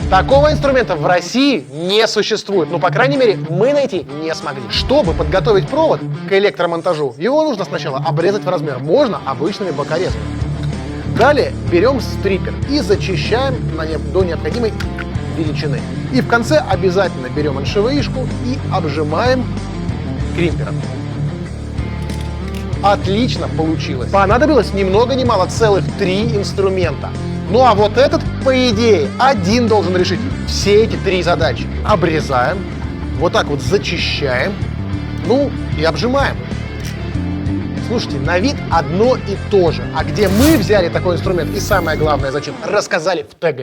Такого инструмента в России не существует. Ну, по крайней мере, мы найти не смогли. Чтобы подготовить провод к электромонтажу, его нужно сначала обрезать в размер. Можно обычными бокорезами. Далее берем стриппер и зачищаем до необходимой величины. И в конце обязательно берем НШВИшку и обжимаем кримпером. Отлично получилось. Понадобилось ни много ни мало целых 3 инструмента. Ну а вот этот, по идее, один должен решить все эти 3 задачи. Обрезаем, вот так вот зачищаем, ну и обжимаем. Слушайте, на вид одно и то же. А где мы взяли такой инструмент и самое главное, зачем, рассказали в ТГ.